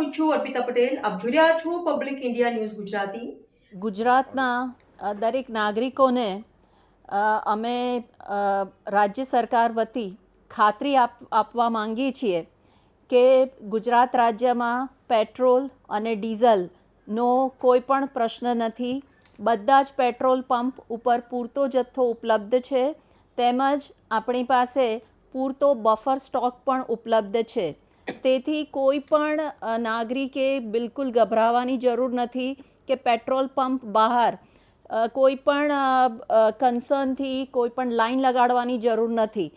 હું છું અર્પિતા પટેલ. આપ જોઈ રહ્યા છો પબ્લિક ઇન્ડિયા ન્યૂઝ ગુજરાતી. ગુજરાતના દરેક નાગરિકોને અમે રાજ્ય સરકાર વતી ખાતરી આપવા માંગીએ છીએ કે ગુજરાત રાજ્યમાં પેટ્રોલ અને ડીઝલનો કોઈ પણ પ્રશ્ન નથી. બધા જ પેટ્રોલ પંપ ઉપર પૂરતો જથ્થો ઉપલબ્ધ છે, તેમજ આપણી પાસે પૂરતો બફર સ્ટોક પણ ઉપલબ્ધ છે. તેથી કોઈ પણ નાગરિકે બિલકુલ ગભરાવાની જરૂર નથી કે પેટ્રોલ પંપ બહાર કોઈ પણ કન્સર્નથી કોઈ પણ લાઈન લગાડવાની જરૂર નથી.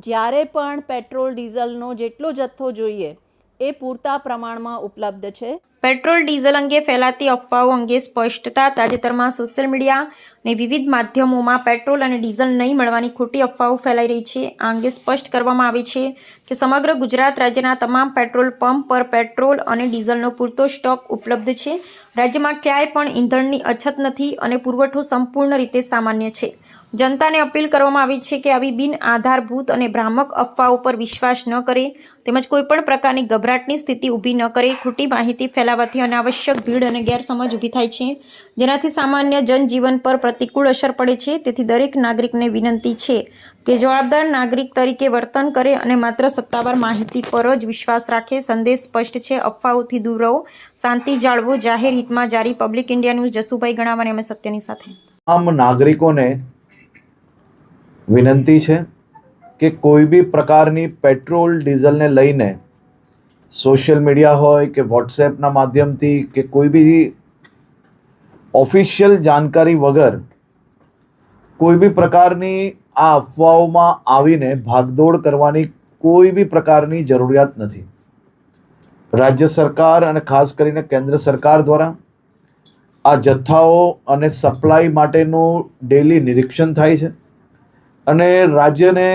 જ્યારે પણ પેટ્રોલ ડીઝલનો જેટલો જથ્થો જોઈએ એ પૂરતા પ્રમાણમાં ઉપલબ્ધ છે. પેટ્રોલ ડીઝલ અંગે ફેલાતી અફવાઓ અંગે સ્પષ્ટતા. તાજેતરમાં સોશિયલ મીડિયા અને વિવિધ માધ્યમોમાં પેટ્રોલ અને ડીઝલ નહીં મળવાની ખોટી અફવાઓ ફેલાઈ રહી છે. આ અંગે સ્પષ્ટ કરવામાં આવે છે કે સમગ્ર ગુજરાત રાજ્યના તમામ પેટ્રોલ પંપ પર પેટ્રોલ અને ડીઝલનો પૂરતો સ્ટોક ઉપલબ્ધ છે. રાજ્યમાં ક્યાંય પણ ઈંધણની અછત નથી અને પુરવઠો સંપૂર્ણ રીતે સામાન્ય છે. જનતાને અપીલ કરવામાં આવી છે કે આવી બિન આધારભૂત અને ભ્રામક અફવાઓ પર વિશ્વાસ ન કરે, તેમજ કોઈપણ પ્રકારની ગભરાટની સ્થિતિ ઊભી ન કરે. ખોટી માહિતી ફેલાવવાથી અનાવશ્યક ભીડ અને ગેરસમજ ઊભી થાય છે, જેનાથી સામાન્ય જનજીવન પર પ્રતિકૂળ અસર પડે છે. તેથી દરેક નાગરિકને વિનંતી છે કે જવાબદાર નાગરિક તરીકે વર્તન કરે અને માત્ર સત્તાવાર માહિતી પર જ વિશ્વાસ રાખે. સંદેશ સ્પષ્ટ છે, અફવાઓથી દૂર રહો, શાંતિ જાળવો. જાહેર હિતમાં જારી. પબ્લિક ઇન્ડિયા ન્યૂઝ, જસુભાઈ ગણાવાની અમે સત્યની સાથે. આમ નાગરિકોને વિનંતી છે કે કોઈ બી પ્રકારની પેટ્રોલ ડીઝલને લઈને સોશિયલ મીડિયા હોય કે વોટ્સએપના માધ્યમથી કે કોઈ બી ઓફિશિયલ જાણકારી વગર કોઈ બી પ્રકારની આ અફવાઓમાં આવીને ભાગદોડ કરવાની કોઈ બી પ્રકારની જરૂરિયાત નથી. રાજ્ય સરકાર અને ખાસ કરીને કેન્દ્ર સરકાર દ્વારા આ જથ્થાઓ અને સપ્લાય માટેનું ડેલી નિરીક્ષણ થાય છે અને રાજ્યને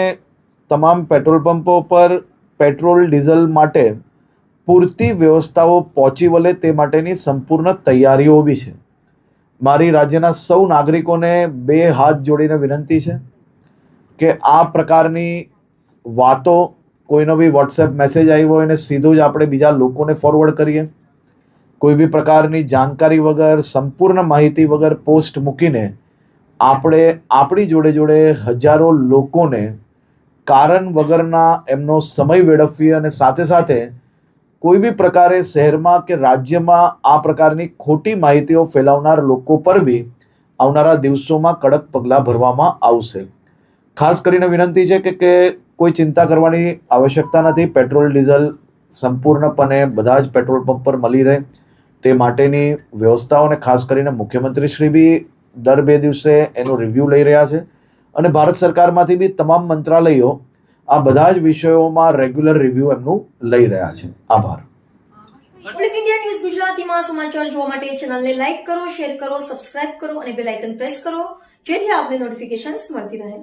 તમામ પેટ્રોલ પંપો પર પેટ્રોલ ડીઝલ માટે પૂરતી વ્યવસ્થાઓ પહોંચી વળે તે માટેની સંપૂર્ણ તૈયારીઓ બી છે. મારી રાજ્યના સૌ નાગરિકોને બે હાથ જોડીને વિનંતી છે કે આ પ્રકારની વાતો, કોઈનો બી વોટ્સએપ મેસેજ આવ્યો હોય એને સીધું જ આપણે બીજા લોકોને ફોરવર્ડ કરીએ. કોઈ બી પ્રકારની જાણકારી વગર, સંપૂર્ણ માહિતી વગર પોસ્ટ મૂકીને આપણે આપણી જોડે જોડે હજારો લોકોને કારણ વગરના એમનો સમય વેડફીએ અને સાથે સાથે કોઈ બી પ્રકારે શહેરમાં કે રાજ્યમાં આ પ્રકારની ખોટી માહિતીઓ ફેલાવનાર લોકો પર બી આવનારા દિવસોમાં કડક પગલાં ભરવામાં આવશે. ખાસ કરીને વિનંતી છે કે કોઈ ચિંતા કરવાની આવશ્યકતા નથી. પેટ્રોલ ડીઝલ સંપૂર્ણપણે બધા જ પેટ્રોલ પંપ પર મળી રહે તે માટેની વ્યવસ્થાઓને ખાસ કરીને મુખ્યમંત્રી શ્રી બી દર 2 દિવસે એનું રિવ્યૂ લઈ રહ્યા છે અને ભારત સરકારમાંથી બી તમામ મંત્રાલયો આ બધા જ વિષયોમાં રેગ્યુલર રિવ્યૂ એમનું લઈ રહ્યા છે. આભાર. પબ્લિક ઇન્ડિયા ન્યૂઝ ગુજરાતીમાં સમાચાર જોવા માટે ચેનલને લાઈક કરો, શેર કરો, સબસ્ક્રાઇબ કરો અને બેલ આઇકન પ્રેસ કરો, જેથી આપને નોટિફિકેશન્સ મળતી રહે.